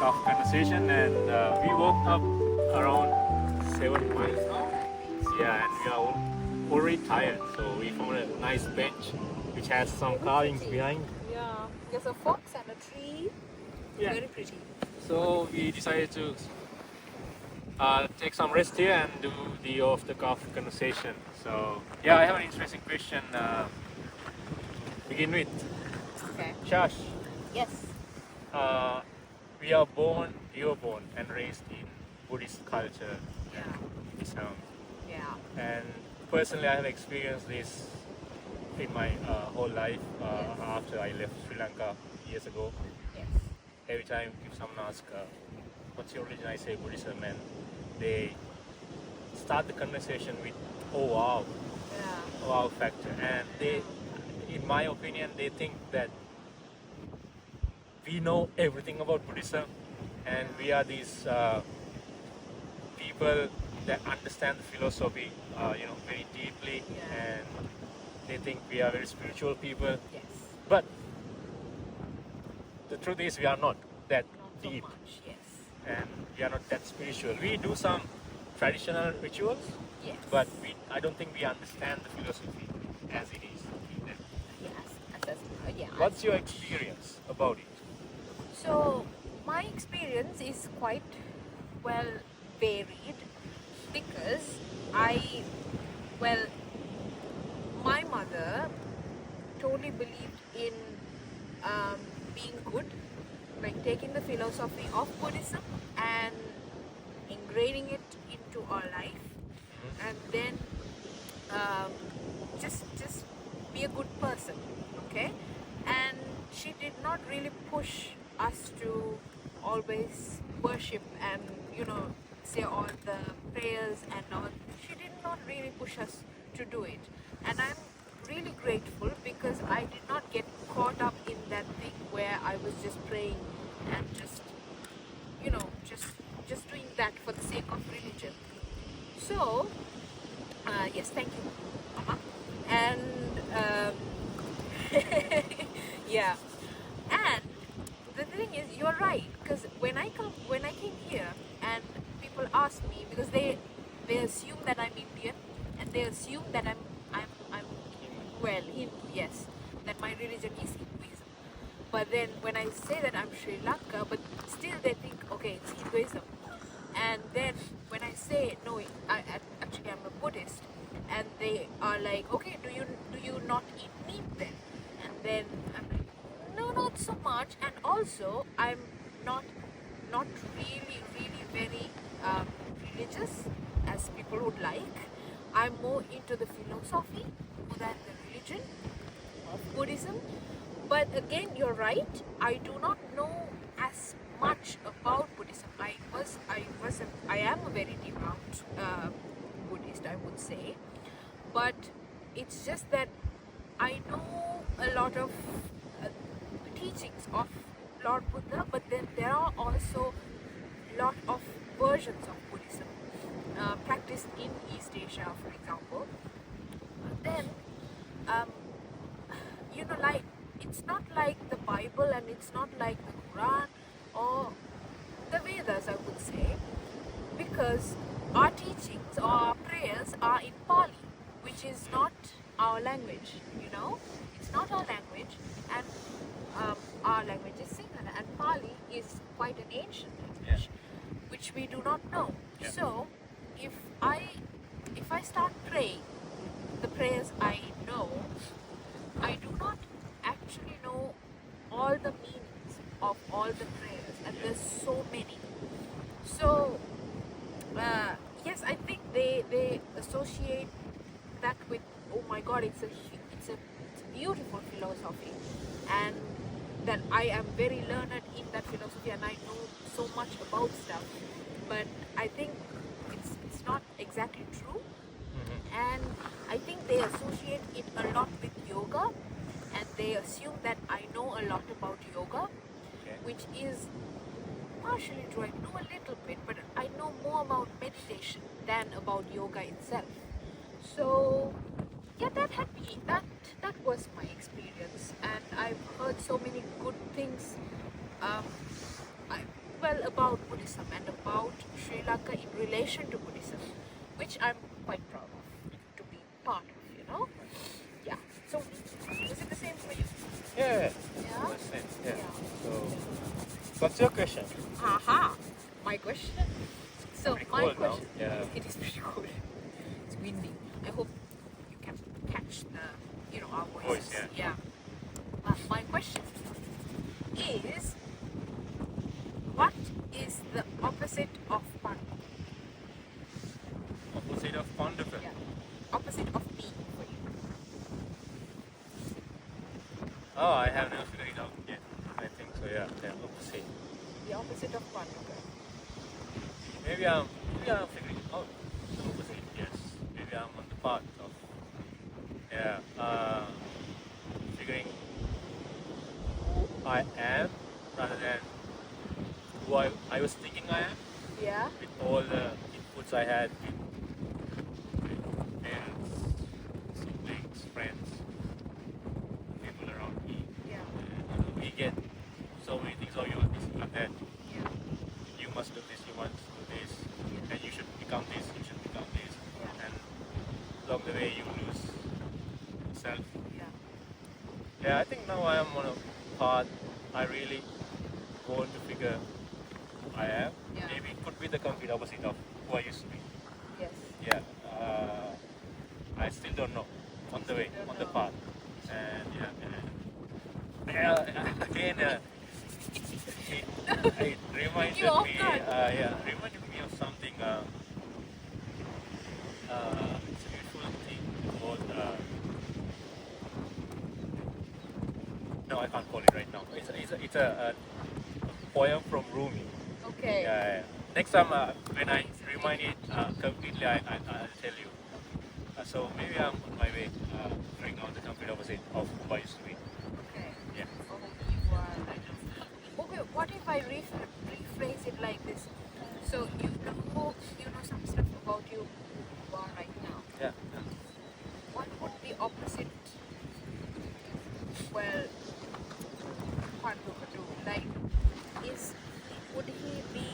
coffee conversation, and we woke up around 7 miles now. Yeah, and we are already tired, so we found a nice bench which has some carvings behind. Yeah, there's a fox and a tree. Yeah. Very pretty. So we decided to take some rest here and do the off the cuff conversation. So yeah, I have an interesting question. Begin with Okay. Shash. Yes. We are born, you're born and raised in Buddhist culture Yeah. and Islam. Yeah. And personally, I have experienced this in my whole life after I left Sri Lanka years ago. Yes. Every time if someone asks, what's your religion, I say Buddhism, and they start the conversation with, oh wow, Yeah. wow factor. And they, in my opinion, they think that we know everything about Buddhism and we are these people that understand the philosophy, very deeply, Yeah. and they think we are very spiritual people. Yes. But the truth is, we are not that Not so deep, much. Yes. and we are not that spiritual. We do some traditional rituals, Yes. but I don't think we understand the philosophy as it is. Yes. Yeah. What's your experience about it? So my experience is quite well varied because my mother totally believed in being good, like taking the philosophy of Buddhism and ingraining it into our life, and then just be a good person, okay? And she did not really push us to always worship and say all the prayers and all. She did not really push us to do it, and I'm really grateful because I did not get caught up in that thing where I was just praying and just doing that for the sake of religion. So yes, thank you, Mama. And yeah, and the thing is, you're right, because when I came here and people ask me, because they assume that I'm Indian and they assume that I'm Hindu, yes, that my religion is Hinduism. But then when I say that I'm Sri Lanka, but still they think, okay, it's Hinduism. And then when I say no, actually I'm a Buddhist, and they are like, okay, do you not eat meat then? And then I'm like, no, not so much. And also I'm not really very religious as people would like. I'm more into the philosophy more than the religion of Buddhism. But again, you're right, I do not know as much about Buddhism. I am a very devout Buddhist, I would say, but it's just that I know a lot of teachings of Lord Buddha, but then there are also a lot of versions of Buddhism practiced in East Asia, for example. Then like, it's not like the Bible and it's not like the Quran or the Vedas, I would say, because our teachings or our prayers are in Pali, which is not our language, it's not our language, and our language is Sinhala, and Pali is quite an ancient language, which we do not know. Yeah. So if I start praying the prayers I know, I do not actually know all the meanings of all the prayers, and there's so many. So yes, I think they associate that with, oh my God, it's a beautiful philosophy, and that I am very learned in that philosophy and I know so much about stuff. But I think it's not exactly true. And I think they associate it a lot with yoga, and they assume that I know a lot about yoga, which is partially true. I know a little bit, but I know more about meditation than about yoga itself. So yeah, that was my experience, and I've heard so many good things. well about Buddhism and about Sri Lanka in relation to Buddhism, which I'm quite proud of to be part of, you know? Yeah. So, is it the same for you? Yeah. Yeah? Makes sense. Yeah. Yeah. So, what's your question? Aha! My question. So, Pretty my cold now. question. Yeah. It is pretty cold. It's windy. I hope you can catch the, our voices. Voice, Yeah. My question is, what is the opposite of fun? Opposite of wonderful. Yeah. Opposite of me for you. Oh, I have never figured it out yet. I think so. Yeah. Opposite. The opposite of fun. Okay. Maybe I'm figuring it out. The opposite. Yes. Maybe I'm on the path of. Yeah. Figuring who I am rather than who I was thinking I am. Yeah. With all the inputs I had with parents, siblings, friends, people around me. Yeah. And, we get so many things. Oh, you're this, you're that. Yeah. You must do this. You must do this. And you should become this. You should become this. Yeah. And along the way, you lose yourself. Yeah. Yeah, I think now I am on a path. I really want to figure who I am. Yeah. Maybe it could be the complete opposite of who I used to be. Yes. Yeah, I still don't know. On the way, Don't on the know. path, and again, it reminded You off me. guard. Reminded me of something. It's a beautiful thing called. No, I can't call it right now. It's a poem from Rumi. Okay. Yeah. Next time when I remind it completely, I'll tell you. So maybe I'm on my way, figuring out the complete opposite of who I used to be. Okay. Yeah. For whom you are right now. Okay. What if I rephrase it like this? So you know some stuff about you who are right now. Yeah. What would the opposite? Well, do like would he be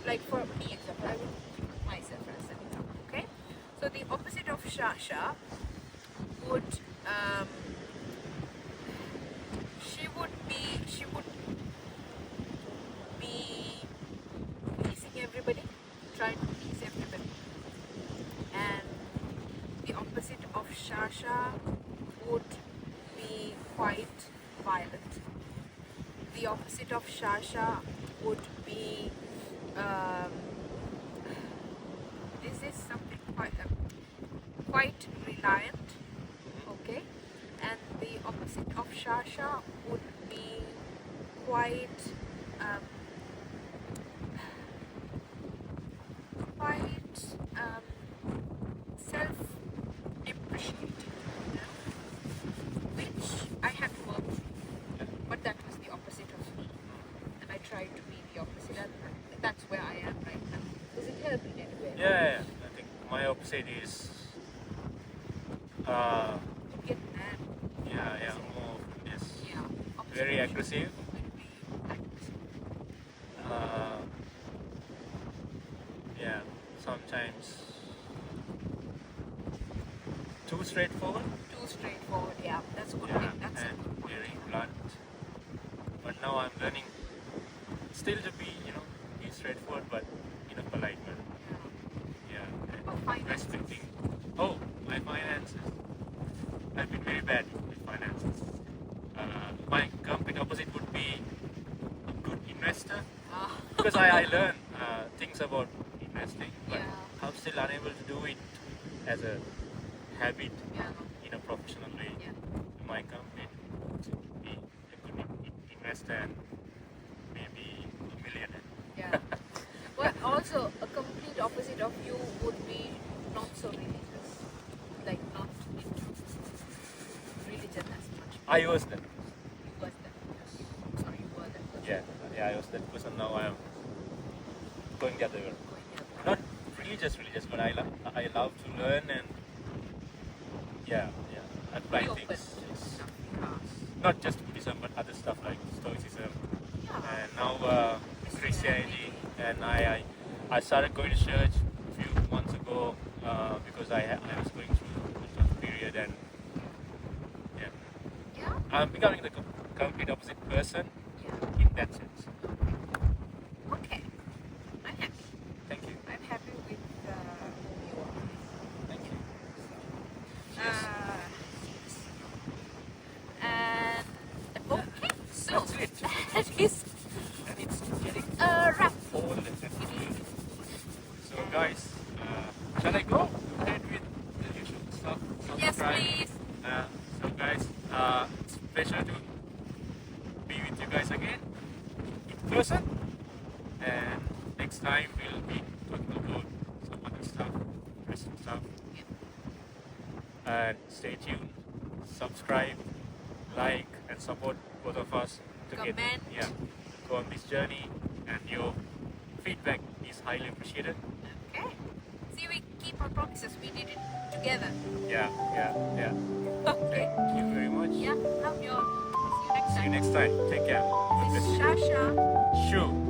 like for me example? I will take myself as an example. Okay. So the opposite of Shasha would she would be pleasing everybody, trying to please everybody, and the opposite of Shasha would be quite violent. The opposite of Shasha would be this is something quite reliant, okay, and the opposite of Shasha would be quite self-depreciating, which I had to work through, but that was the opposite of me, and I tried to be the opposite, and that's where I am right now. Does it help in any way? Yeah. I think my opposite is. Get mad. More. Yes. Yeah. Opposite Very of aggressive. will be aggressive. Sometimes too straightforward. Too straightforward. Yeah, that's good. Yeah, That's and very blunt. But now I'm learning still to be, be straightforward, but in a polite manner. yeah. Yeah, and Or finances. respecting. Oh, my finances. I've been very bad with finances. My complete opposite would be a good investor because I learn things about investing, but Yeah. I'm still unable to do it as a habit Yeah. in a professional way. Yeah. My complete to be a good investor and maybe a millionaire. Yeah. Well, also a complete opposite of you would be not so religious, like not into religion as much. I was that. You was that. Sorry, you were that person. Yeah, I was that person. Now I am going the other way. Going the other way. Not religious, but I love to learn and apply Be open things. to Yes. stuff. Yeah. Not just Buddhism, but other stuff like Stoicism Yeah. and now Christianity. I started going to church a few months ago because I was going through a tough period, and yeah, Yeah. I'm becoming the complete opposite person Yeah. in that sense. Okay. I'm happy. Thank you. I'm happy with who you are. Thank you. Yes. And okay, so That's it. that is And it's getting a wrap. all the So guys, shall I go ahead with the usual stuff? Yes, Subscribe. please. So guys, it's a pleasure to be with you guys again in person. And next time we'll be talking about some other stuff, interesting stuff. And stay tuned, subscribe, like, and support both of us to Comment. go on this journey. And your feedback is highly appreciated. Okay. See, we keep our promises. We did it together. Yeah. Okay. Thank you very much. Yeah. Love you all. See you next See you time. next time. Take care. This is Shasha. Sure.